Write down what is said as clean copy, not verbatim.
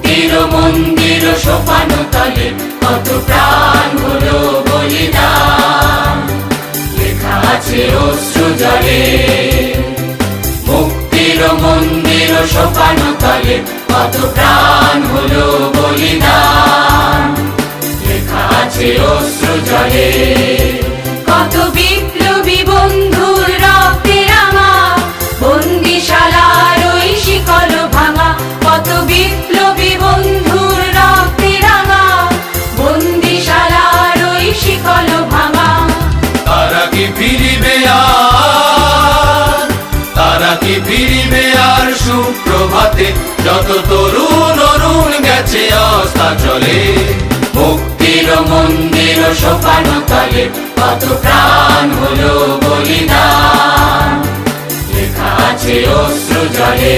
মুক্তির মন্দির সোপান তলে কত প্রাণ হলো বলিদান, লেখা আছে অশ্রু জলে। মুক্তির মন্দির সোপান তলে কত প্রাণ হলো বলিদান, লেখা আছে অশ্রু জলে। কত বিপ্লবী বন্ধুর রক্তে রাঙা বন্দিশালার ওই শিকল ভাঙা, কত বিপ্লবী বন্ধুর রক্তে রাঙা বন্দিশালার ওই শিকল ভাঙা। তারা কি ফিরিবে আর, তারা কি ফিরিবে আর সুপ্রভাতে, যত তরুণ অরুণ গেছে অস্তাচলে। মুক্তির মন্দির সোপান তলে কত প্রাণ হলো বলিদান, লেখা আছে অশ্রু জলে।